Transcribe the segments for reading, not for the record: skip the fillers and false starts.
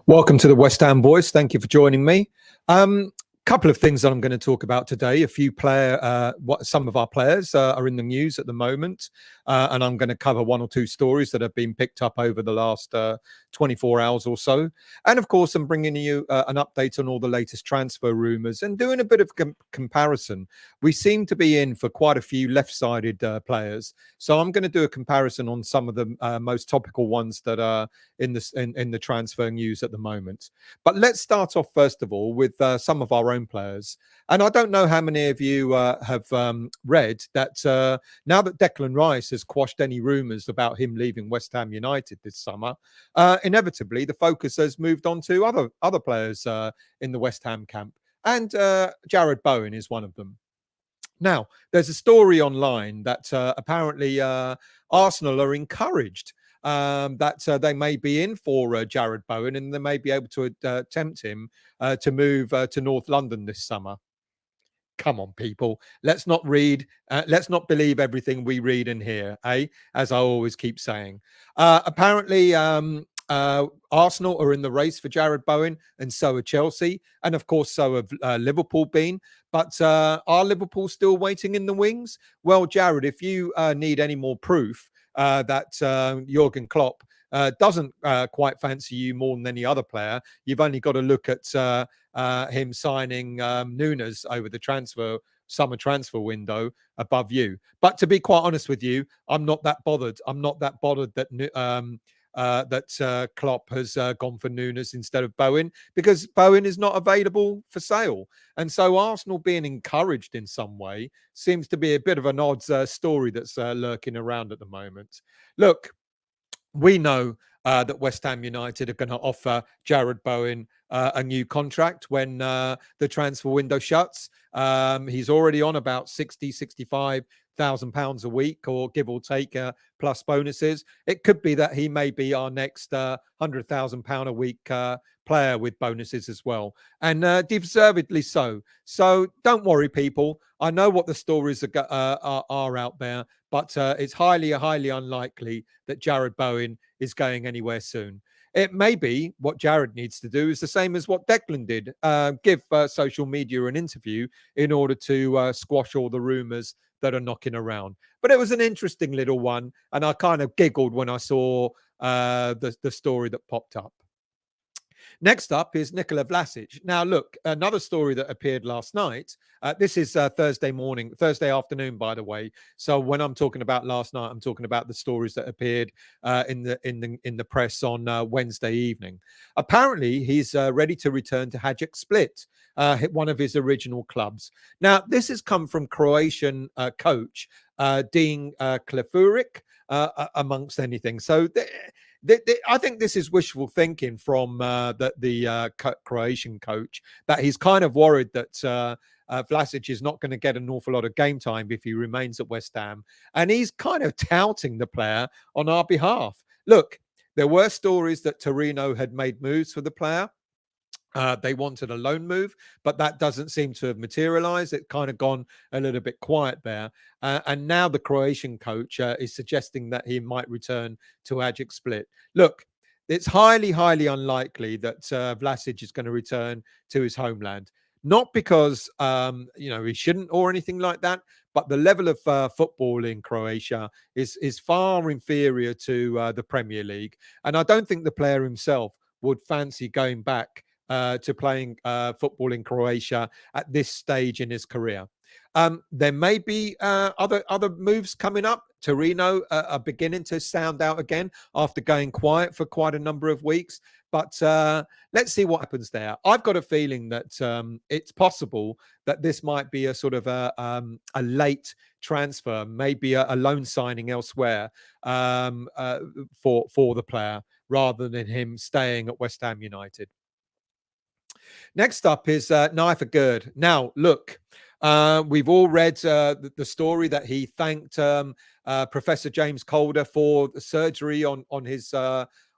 Welcome to the West Ham Voice. Thank you for joining me. Couple of things that I'm going to talk about today. Some of our players are in the news at the moment, and I'm going to cover one or two stories that have been picked up over the last 24 hours or so. And of course, I'm bringing you an update on all the latest transfer rumours and doing a bit of comparison. We seem to be in for quite a few left-sided players, so I'm going to do a comparison on some of the most topical ones that are in the transfer news at the moment. But let's start off first of all with some of our own players. And I don't know how many of you have read that now that Declan Rice has quashed any rumours about him leaving West Ham United this summer, inevitably the focus has moved on to other players in the West Ham camp. And Jarrod Bowen is one of them. Now, there's a story online that apparently Arsenal are encouraged that they may be in for Jarrod Bowen, and they may be able to tempt him to move to North London this summer. Come on, people. Let's not believe everything we read and hear, as I always keep saying. Apparently, Arsenal are in the race for Jarrod Bowen, and so are Chelsea. And of course, so have Liverpool been. But are Liverpool still waiting in the wings? Well, Jarrod, if you need any more proof that Jurgen Klopp doesn't quite fancy you more than any other player, you've only got to look at him signing Nunes over the summer transfer window above you. But to be quite honest with you, I'm not that bothered. I'm not that bothered that Klopp has gone for Nunes instead of Bowen, because Bowen is not available for sale. And so Arsenal being encouraged in some way seems to be a bit of an odd story that's lurking around at the moment. Look, we know that West Ham United are going to offer Jarrod Bowen a new contract when the transfer window shuts. He's already on about £65,000 a week, or give or take, plus bonuses. It could be that he may be our next £100,000 a week player with bonuses as well, and deservedly so. So don't worry, people. I know what the stories are out there, but it's highly unlikely that Jarrod Bowen is going anywhere soon. It may be what Jarrod needs to do is the same as what Declan did, give social media an interview in order to squash all the rumours that are knocking around. But it was an interesting little one, and I kind of giggled when I saw the story that popped up. Next up is Nikola Vlasic. Now, look, another story that appeared last night. This is Thursday afternoon, by the way. So when I'm talking about last night, I'm talking about the stories that appeared in the press on Wednesday evening. Apparently, he's ready to return to Hajduk Split, one of his original clubs. Now, this has come from Croatian coach Dean Klefuric, amongst anything. So I think this is wishful thinking from the Croatian coach, that he's kind of worried that Vlasic is not going to get an awful lot of game time if he remains at West Ham. And he's kind of touting the player on our behalf. Look, there were stories that Torino had made moves for the player. They wanted a loan move, but that doesn't seem to have materialized. It's kind of gone a little bit quiet there. And now the Croatian coach is suggesting that he might return to Hajduk Split. Look, it's highly unlikely that Vlasic is going to return to his homeland. Not because, he shouldn't or anything like that, but the level of football in Croatia is far inferior to the Premier League. And I don't think the player himself would fancy going back to playing football in Croatia at this stage in his career. There may be other moves coming up. Torino are beginning to sound out again after going quiet for quite a number of weeks. But let's see what happens there. I've got a feeling that it's possible that this might be a sort of a late transfer, maybe a loan signing elsewhere for the player, rather than him staying at West Ham United. Next up is Nayef Aguerd. Now, look, we've all read the story that he thanked Professor James Calder for the surgery on his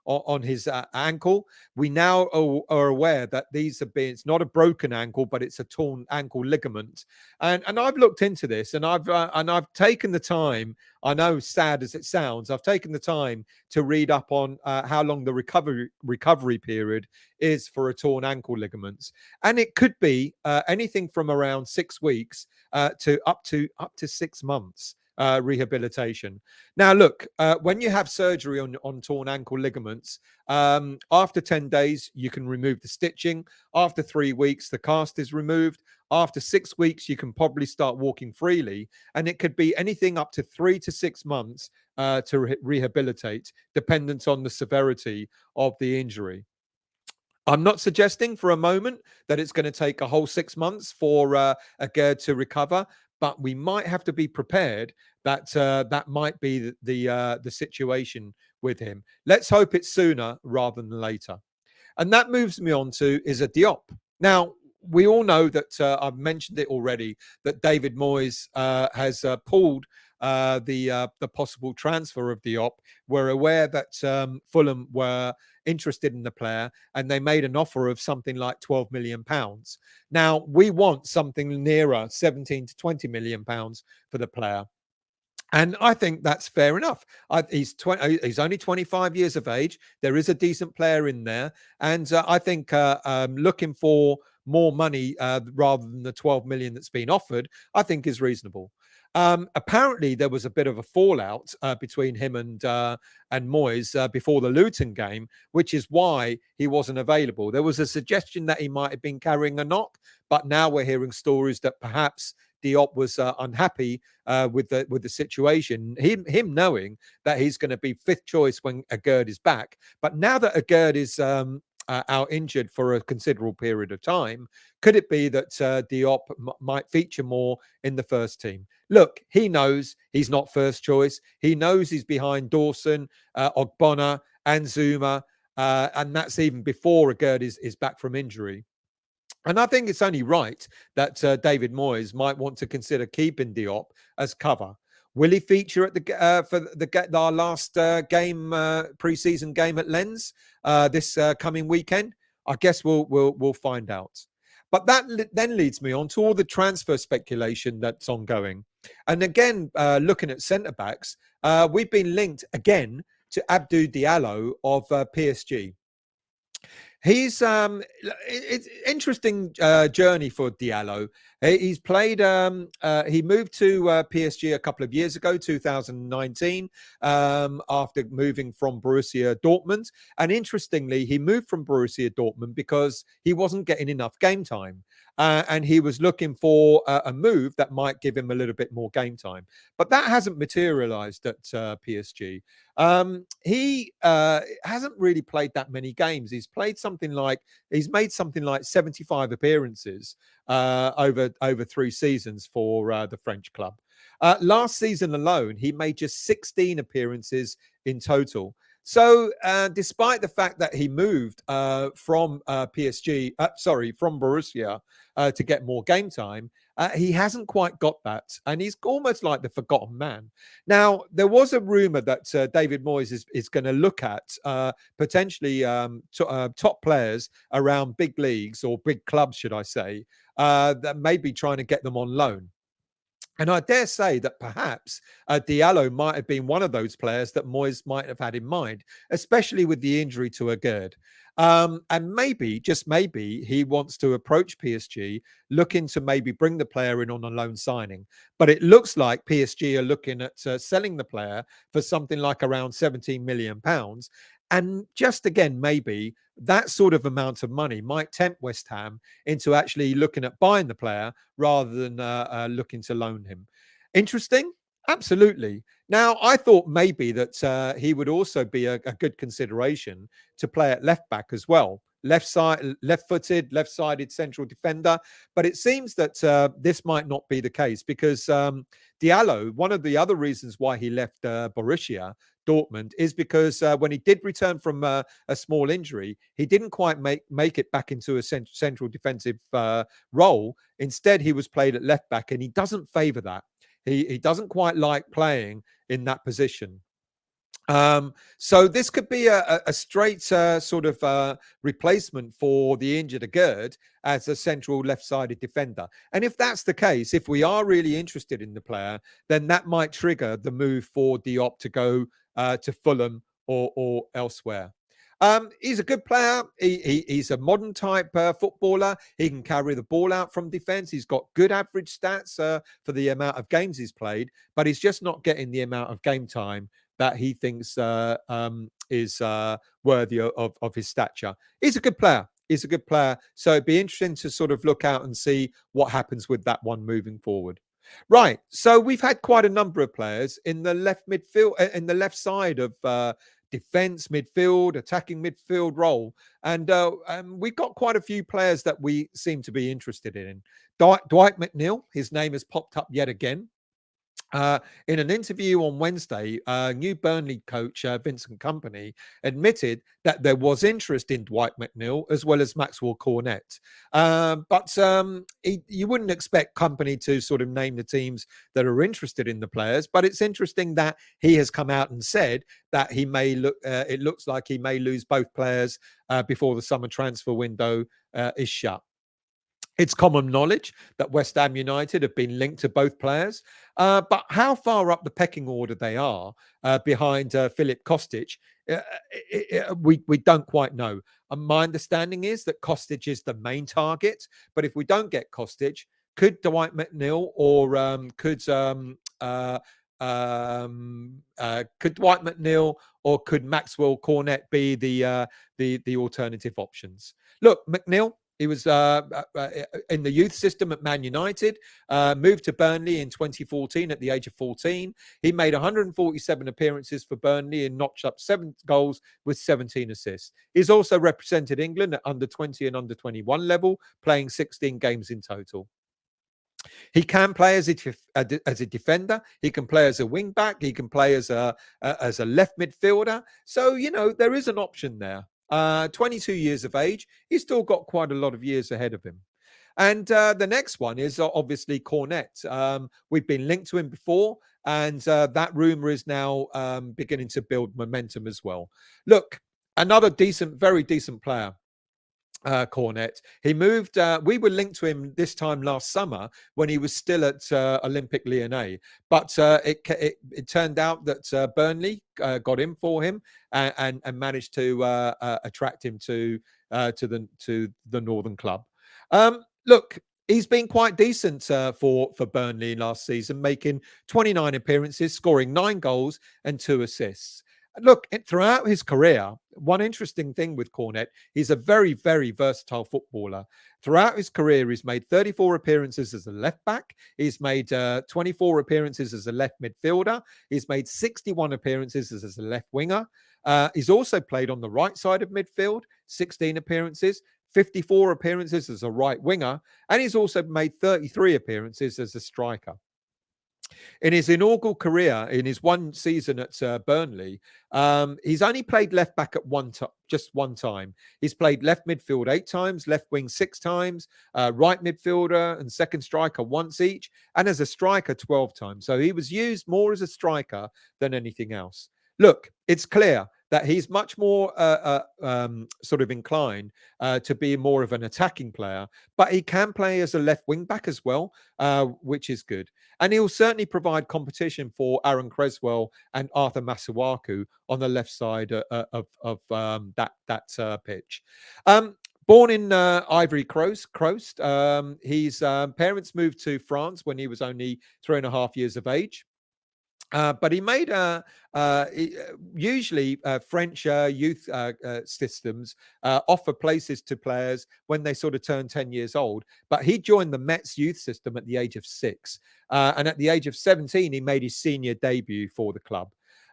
on his ankle. We now are aware that it's not a broken ankle, but it's a torn ankle ligament. And I've looked into this, and I've taken the time. I know, sad as it sounds, I've taken the time to read up on how long the recovery period is for a torn ankle ligaments, and it could be anything from around 6 weeks to up to 6 months. Rehabilitation. Now, look, when you have surgery on torn ankle ligaments, after 10 days, you can remove the stitching. After 3 weeks, the cast is removed. After 6 weeks, you can probably start walking freely. And it could be anything up to 3 to 6 months to rehabilitate, dependent on the severity of the injury. I'm not suggesting for a moment that it's going to take a whole 6 months for Aguerd to recover, but we might have to be prepared that that might be the situation with him. Let's hope it's sooner rather than later. And that moves me on to Issa Diop. Now, we all know that I've mentioned it already, that David Moyes has pulled the possible transfer of Diop. We're aware that Fulham were interested in the player, and they made an offer of something like £12 million. Now, we want something nearer 17 to £20 million for the player. And I think that's fair enough. He's only 25 years of age. There is a decent player in there. And I think looking for more money rather than the 12 million that's been offered, I think is reasonable. Apparently, there was a bit of a fallout between him and Moyes before the Luton game, which is why he wasn't available. There was a suggestion that he might have been carrying a knock, but now we're hearing stories that perhaps Diop was unhappy with the situation. Him knowing that he's going to be fifth choice when Aguerd is back, but now that Aguerd is out injured for a considerable period of time, could it be that Diop might feature more in the first team? Look, he knows he's not first choice. He knows he's behind Dawson, Ogbonna, and Zuma, and that's even before Aguerd is back from injury. And I think it's only right that David Moyes might want to consider keeping Diop as cover. Will he feature at our last game, pre-season game at Lens this coming weekend? I guess we'll find out. But that then leads me on to all the transfer speculation that's ongoing. And again, looking at centre backs, we've been linked again to Abdou Diallo of PSG. He's it's interesting journey for Diallo. He's played. He moved to PSG a couple of years ago, 2019, after moving from Borussia Dortmund. And interestingly, he moved from Borussia Dortmund because he wasn't getting enough game time, and he was looking for a move that might give him a little bit more game time. But that hasn't materialised at PSG. He hasn't really played that many games. He's made something like 75 appearances over 3 seasons for the French club. Last season alone, he made just 16 appearances in total. So, despite the fact that he moved from Borussia to get more game time, he hasn't quite got that, and he's almost like the forgotten man. Now, there was a rumor that David Moyes is going to look at potentially top players around big leagues or big clubs, should I say, that may be trying to get them on loan. And I dare say that perhaps Diallo might have been one of those players that Moyes might have had in mind, especially with the injury to Aguerd. And maybe, just maybe, he wants to approach PSG, looking to maybe bring the player in on a loan signing. But it looks like PSG are looking at selling the player for something like around £17 million. And just again, maybe that sort of amount of money might tempt West Ham into actually looking at buying the player rather than looking to loan him. Interesting? Absolutely. Now, I thought maybe that he would also be a good consideration to play at left back as well. Left-footed, left-sided central defender. But it seems that this might not be the case because Diallo, one of the other reasons why he left Borussia Dortmund is because when he did return from a small injury, he didn't quite make it back into a central defensive role. Instead, he was played at left back, and he doesn't favour that. He doesn't quite like playing in that position. So this could be a straight sort of replacement for the injured Aguerd as a central left-sided defender. And if that's the case, if we are really interested in the player, then that might trigger the move for Diop to go to Fulham or elsewhere. He's a good player. He's a modern type footballer. He can carry the ball out from defence. He's got good average stats for the amount of games he's played, but he's just not getting the amount of game time that he thinks is worthy of his stature. He's a good player. He's a good player. So it'd be interesting to sort of look out and see what happens with that one moving forward. Right. So we've had quite a number of players in the left midfield, in the left side of defense, midfield, attacking midfield role. And we've got quite a few players that we seem to be interested in. Dwight McNeil, his name has popped up yet again. In an interview on Wednesday, new Burnley coach Vincent Kompany admitted that there was interest in Dwight McNeil as well as Maxwell Cornet. But you wouldn't expect Kompany to sort of name the teams that are interested in the players. But it's interesting that he has come out and said that he may look. It looks like he may lose both players before the summer transfer window is shut. It's common knowledge that West Ham United have been linked to both players, but how far up the pecking order they are behind Filip Kostic, we don't quite know. My understanding is that Kostic is the main target, but if we don't get Kostic, could Dwight McNeil or could Dwight McNeil or could Maxwell Cornet be the alternative options? Look, McNeil. He was in the youth system at Man United, moved to Burnley in 2014 at the age of 14. He made 147 appearances for Burnley and notched up 7 goals with 17 assists. He's also represented England at under 20 and under 21 level, playing 16 games in total. He can play as a defender. He can play as a wing back. He can play as a left midfielder. So, there is an option there. 22 years of age. He's still got quite a lot of years ahead of him. And the next one is obviously Cornet. We've been linked to him before, and that rumor is now beginning to build momentum as well. Look, another very decent player. Cornet. He moved. We were linked to him this time last summer when he was still at Olympique Lyonnais, but it turned out that Burnley got in for him and managed to attract him to the Northern club. Look, he's been quite decent for Burnley last season, making 29 appearances, scoring 9 goals and 2 assists. Look, throughout his career, one interesting thing with Cornet, he's a very, very versatile footballer. Throughout his career, he's made 34 appearances as a left back. He's made 24 appearances as a left midfielder. He's made 61 appearances as a left winger. He's also played on the right side of midfield, 16 appearances, 54 appearances as a right winger, and he's also made 33 appearances as a striker. In his inaugural career, in his one season at Burnley, he's only played left back at just one time. He's played left midfield 8 times, left wing 6 times, right midfielder and second striker once each, and as a striker 12 times. So he was used more as a striker than anything else. Look, it's clear that he's much more sort of inclined to be more of an attacking player, but he can play as a left wing back as well, which is good. And he'll certainly provide competition for Aaron Creswell and Arthur Masuaku on the left side of that pitch. Born in Ivory Coast, his parents moved to France when he was only 3.5 years of age. But he made usually French youth systems offer places to players when they sort of turn 10 years old. But he joined the Metz youth system at the age of 6. And at the age of 17, he made his senior debut for the club.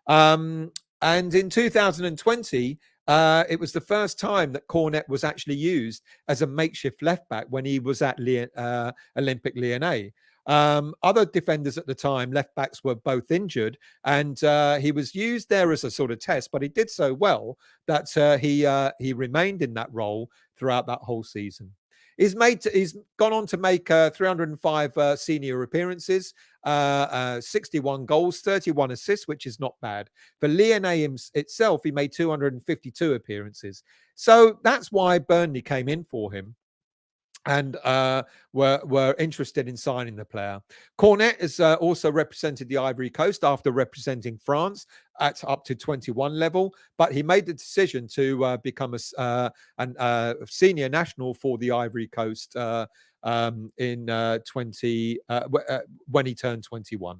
And in 2020, it was the first time that Cornet was actually used as a makeshift left back when he was at Olympique Lyonnais. Other defenders at the time, left backs, were both injured, and he was used there as a sort of test, but he did so well that he remained in that role throughout that whole season. He's gone on to make 305 senior appearances, 61 goals, 31 assists, which is not bad. For Lyon itself, he made 252 appearances. So that's why Burnley came in for him and were interested in signing the player. Cornet has also represented the Ivory Coast after representing France at up to 21 level, but he made the decision to become a senior national for the Ivory Coast in 20 when he turned 21.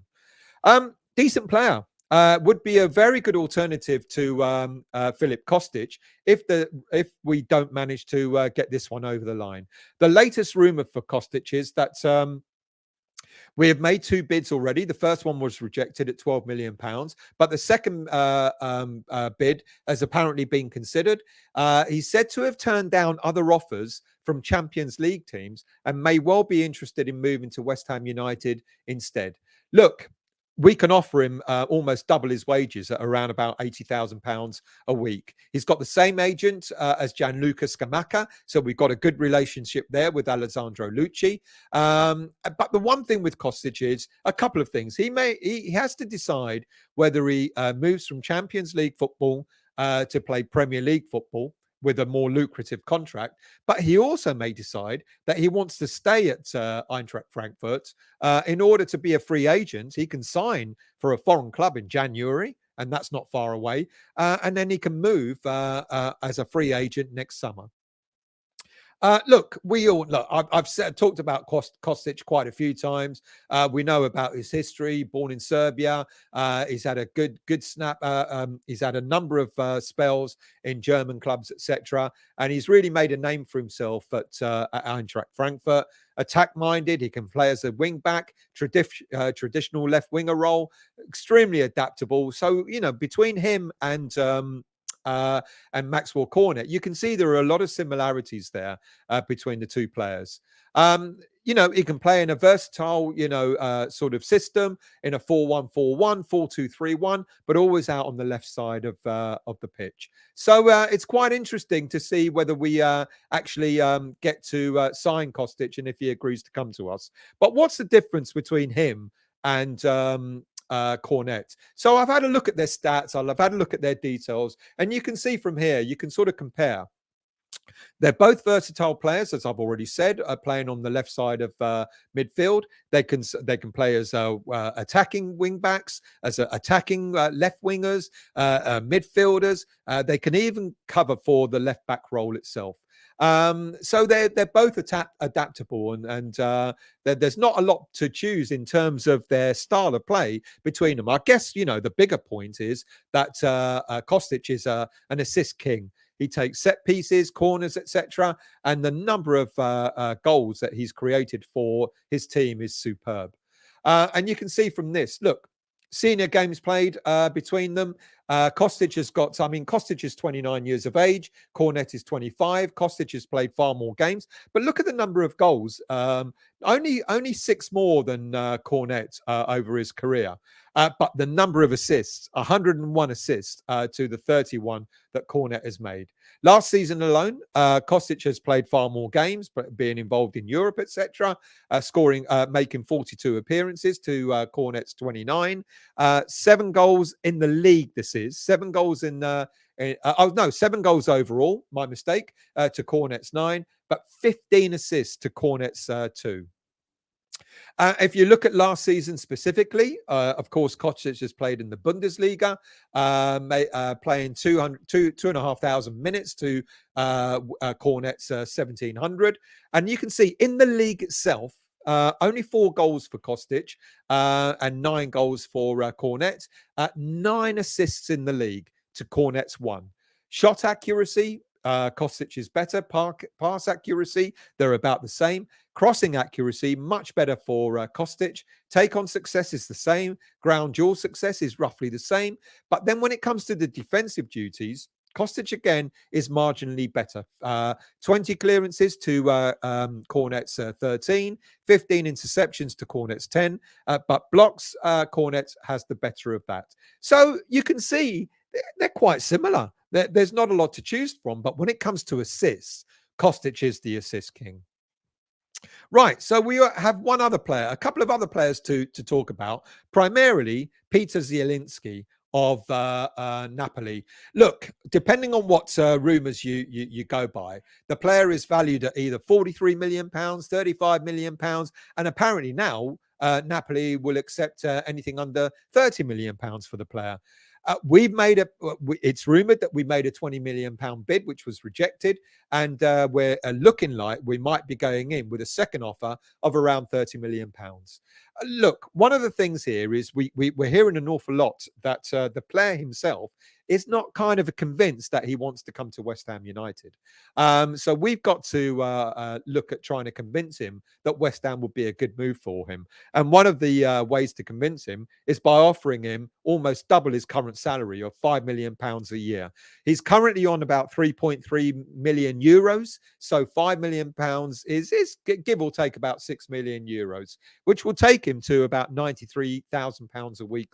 Decent player. Would be a very good alternative to Filip Kostic if we don't manage to get this one over the line. The latest rumor for Kostic is that we have made 2 bids already. The first one was rejected at £12 million, but the second bid has apparently been considered. He's said to have turned down other offers from Champions League teams and may well be interested in moving to West Ham United instead. Look, we can offer him almost double his wages at around about £80,000 a week. He's got the same agent as Gianluca Scamacca, so we've got a good relationship there with Alessandro Lucci. But the one thing with Kostic is a couple of things. He has to decide whether he moves from Champions League football to play Premier League football with a more lucrative contract, but he also may decide that he wants to stay at Eintracht Frankfurt in order to be a free agent. He can sign for a foreign club in January, and that's not far away, and then he can move as a free agent next summer. Look, I've talked about Kostic quite a few times. We know about his history. Born in Serbia, he's had a good snap. He's had a number of spells in German clubs, etc. And he's really made a name for himself at Eintracht Frankfurt. Attack-minded, he can play as a wing-back, traditional left winger role. Extremely adaptable. So between him and Maxwell Cornet, you can see there are a lot of similarities there between the two players. He can play in a versatile, sort of system in a 4-1-4-1, 4-2-3-1, but always out on the left side of the pitch. So it's quite interesting to see whether we actually get to sign Kostic and if he agrees to come to us. But what's the difference between him and Cornet? So I've had a look at their stats. I've had a look at their details, and you can see from here, you can sort of compare. They're both versatile players, as I've already said, playing on the left side of midfield. They can play as attacking wing backs, as attacking left wingers, midfielders. They can even cover for the left back role itself. So they're both adaptable, and there's not a lot to choose in terms of their style of play between them. I guess the bigger point is that Kostic is an assist king. He takes set pieces, corners, etc., and the number of goals that he's created for his team is superb. And you can see from this, look, senior games played between them. Kostic has got, Kostic is 29 years of age. Cornet is 25. Kostic has played far more games. But look at the number of goals. Only 6 more than Cornet over his career. But the number of assists, 101 assists to the 31 that Cornet has made. Last season alone, Kostic has played far more games, but being involved in Europe, etc., making 42 appearances to Cornet's 29. 7 goals in the league, this is. 7 goals in 7 goals overall, my mistake, to Cornet's 9, but 15 assists to Cornet's 2. If you look at last season specifically, of course, Kostic has played in the Bundesliga, playing 2,500 minutes to Cornet's 1,700. And you can see in the league itself, only 4 goals for Kostic and 9 goals for Cornet. 9 assists in the league to Cornet's 1. Shot accuracy, Kostic is better. Pass accuracy, they're about the same. Crossing accuracy, much better for Kostic. Take on success is the same. Ground duel success is roughly the same. But then when it comes to the defensive duties, Kostic again is marginally better. 20 clearances to Cornet's 13, 15 interceptions to Cornet's 10, but blocks, Cornet has the better of that. So you can see they're quite similar. There's not a lot to choose from, but when it comes to assists, Kostic is the assist king. Right, so we have one other player, a couple of other players to talk about, primarily Peter Zielinski of Napoli. Look, depending on what rumours you go by, the player is valued at either £43 million, £35 million, and apparently now Napoli will accept anything under £30 million for the player. We've made it's rumoured that we made a £20 million bid, which was rejected. And we're looking like we might be going in with a second offer of around £30 million. Look, one of the things here is we're hearing an awful lot that the player himself is not kind of convinced that he wants to come to West Ham United. So we've got to look at trying to convince him that West Ham would be a good move for him. And one of the ways to convince him is by offering him almost double his current salary of £5 million a year. He's currently on about 3.3 million euros. So £5 million is give or take about 6 million euros, which will take him to about £93,000 a week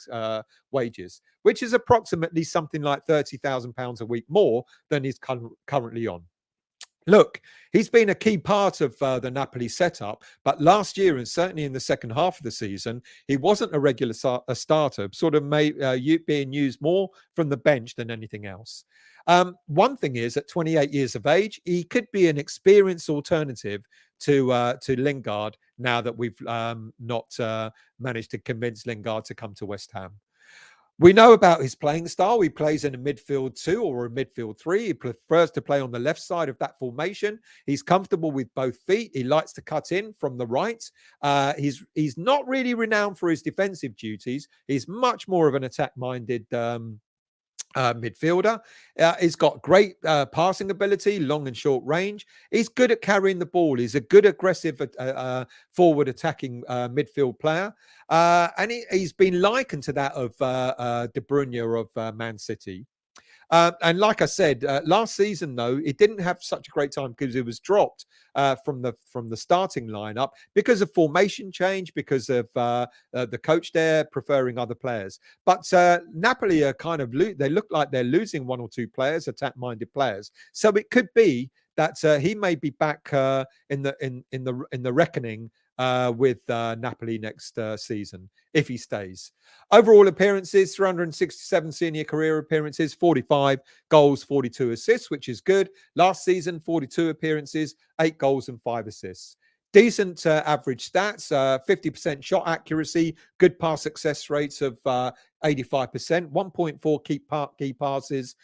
wages, which is approximately something like £30,000 a week more than he's currently on. Look, he's been a key part of the Napoli setup, but last year and certainly in the second half of the season, he wasn't a regular starter, sort of being used more from the bench than anything else. One thing is, at 28 years of age, he could be an experienced alternative to Lingard now that we've not managed to convince Lingard to come to West Ham. We know about his playing style. He plays in a midfield 2 or a midfield 3. He prefers to play on the left side of that formation. He's comfortable with both feet. He likes to cut in from the right. He's not really renowned for his defensive duties. He's much more of an attack-minded midfielder. He's got great passing ability, long and short range. He's good at carrying the ball. He's a good, aggressive, forward attacking midfield player. And he's been likened to that of De Bruyne of Man City. And like I said, last season, though, it didn't have such a great time because it was dropped from the starting lineup because of formation change, because of the coach there preferring other players. But Napoli are kind of they look like they're losing one or two players, attack-minded players. So it could be that he may be back in the reckoning with Napoli next season if he stays. Overall appearances, 367 senior career appearances, 45 goals, 42 assists, which is good. Last season, 42 appearances, 8 goals and 5 assists. Decent average stats, 50% shot accuracy, good pass success rates of 85%, 1.4 key passes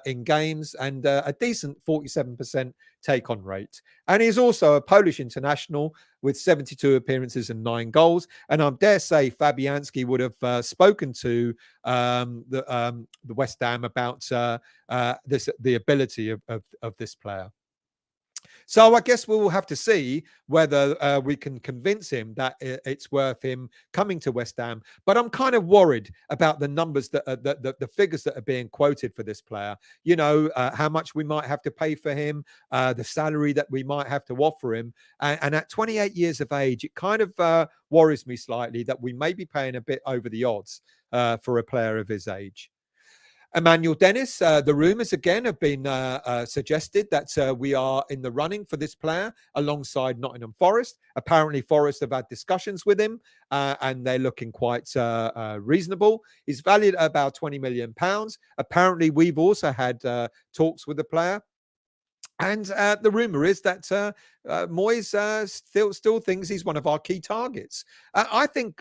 in games, and a decent 47% take-on rate. And he's also a Polish international with 72 appearances and 9 goals. And I dare say Fabianski would have spoken to the West Ham about the ability of this player. So I guess we will have to see whether we can convince him that it's worth him coming to West Ham. But I'm kind of worried about the numbers the figures that are being quoted for this player. You know, how much we might have to pay for him, the salary that we might have to offer him. And at 28 years of age, it kind of worries me slightly that we may be paying a bit over the odds for a player of his age. Emmanuel Dennis, the rumours again have been suggested that we are in the running for this player alongside Nottingham Forest. Apparently, Forest have had discussions with him and they're looking quite reasonable. He's valued at about £20 million. Apparently, we've also had talks with the player. And the rumour is that Moyes still thinks he's one of our key targets. I think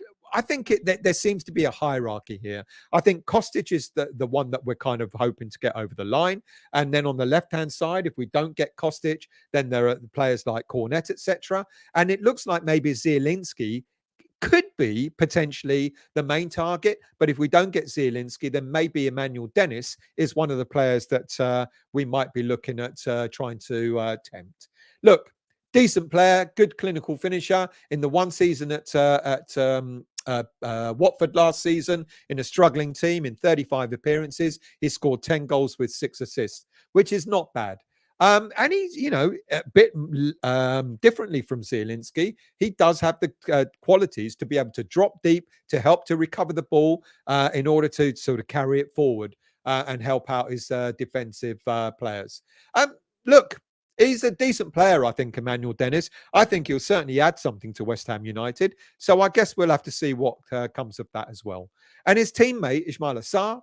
there seems to be a hierarchy here. I think Kostic is the one that we're kind of hoping to get over the line. And then on the left-hand side, if we don't get Kostic, then there are players like Cornet, etc. And it looks like maybe Zielinski could be potentially the main target. But if we don't get Zielinski, then maybe Emmanuel Dennis is one of the players that we might be looking at trying to tempt. Look, decent player, good clinical finisher. In the one season at Watford last season, in a struggling team, in 35 appearances, he scored 10 goals with 6 assists, which is not bad. And he's, you know, a bit differently from Zielinski. He does have the qualities to be able to drop deep, to help to recover the ball in order to sort of carry it forward and help out his defensive players. Look, He's a decent player, I think, Emmanuel Dennis. I think he'll certainly add something to West Ham United. So I guess we'll have to see what comes of that as well. And his teammate, Ismaila Sarr,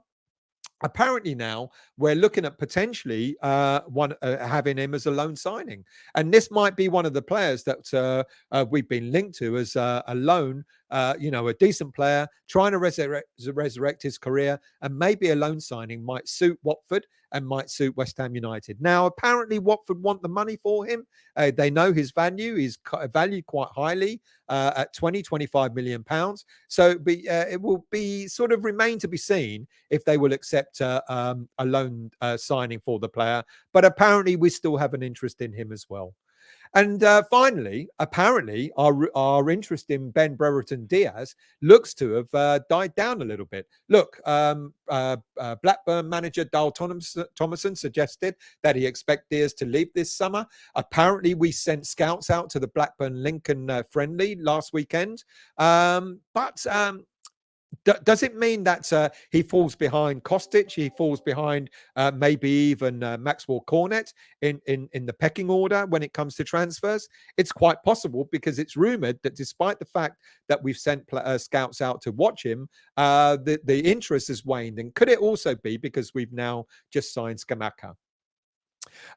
apparently now we're looking at potentially having him as a loan signing, and this might be one of the players that we've been linked to as a loan. A decent player trying to resurrect his career, and maybe a loan signing might suit Watford and might suit West Ham United. Now, apparently, Watford want the money for him. They know his value. He's valued quite highly at 25 million pounds. So it will be sort of remain to be seen if they will accept a loan signing for the player. But apparently, we still have an interest in him as well. And finally, apparently, our interest in Ben Brereton Diaz looks to have died down a little bit. Look, Blackburn manager Dale Thomason suggested that he expects Diaz to leave this summer. Apparently, we sent scouts out to the Blackburn Lincoln friendly last weekend. But does it mean that he falls behind Kostic? He falls behind maybe even Maxwell Cornet in the pecking order when it comes to transfers? It's quite possible, because it's rumoured that despite the fact that we've sent scouts out to watch him, the interest has waned. And could it also be because we've now just signed Scamacca?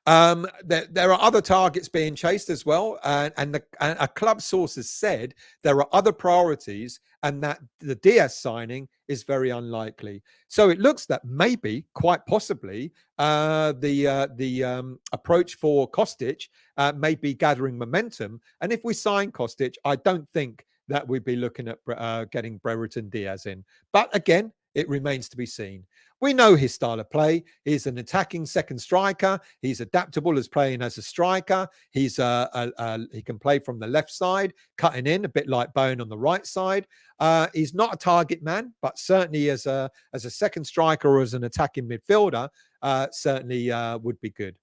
There are other targets being chased as well, and a club source has said there are other priorities, and that the Diaz signing is very unlikely. So it looks that maybe, quite possibly, the approach for Kostic may be gathering momentum. And if we sign Kostic, I don't think that we'd be looking at getting Brereton Diaz in. But again, it remains to be seen. We know his style of play. He's an attacking second striker. He's adaptable as playing as a striker. He can play from the left side, cutting in a bit like Bowen on the right side. He's not a target man, but certainly as a second striker or as an attacking midfielder, certainly would be good.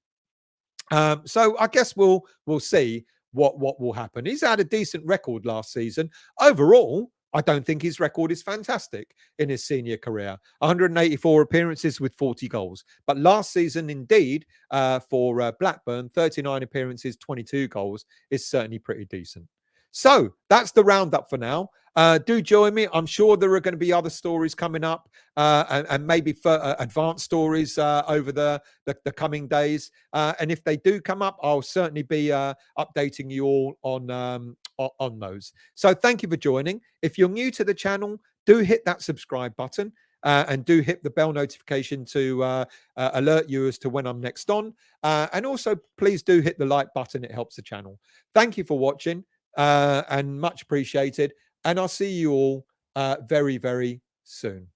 So I guess we'll see what will happen. He's had a decent record last season. Overall, I don't think his record is fantastic in his senior career. 184 appearances with 40 goals. But last season, indeed, for Blackburn, 39 appearances, 22 goals is certainly pretty decent. So that's the roundup for now. Do join me. I'm sure there are going to be other stories coming up, and maybe advanced stories over the coming days. And if they do come up, I'll certainly be updating you all on those. So thank you for joining. If you're new to the channel, do hit that subscribe button. And do hit the bell notification to alert you as to when I'm next on. And also, please do hit the like button. It helps the channel. Thank you for watching, and much appreciated. And I'll see you all very, very soon.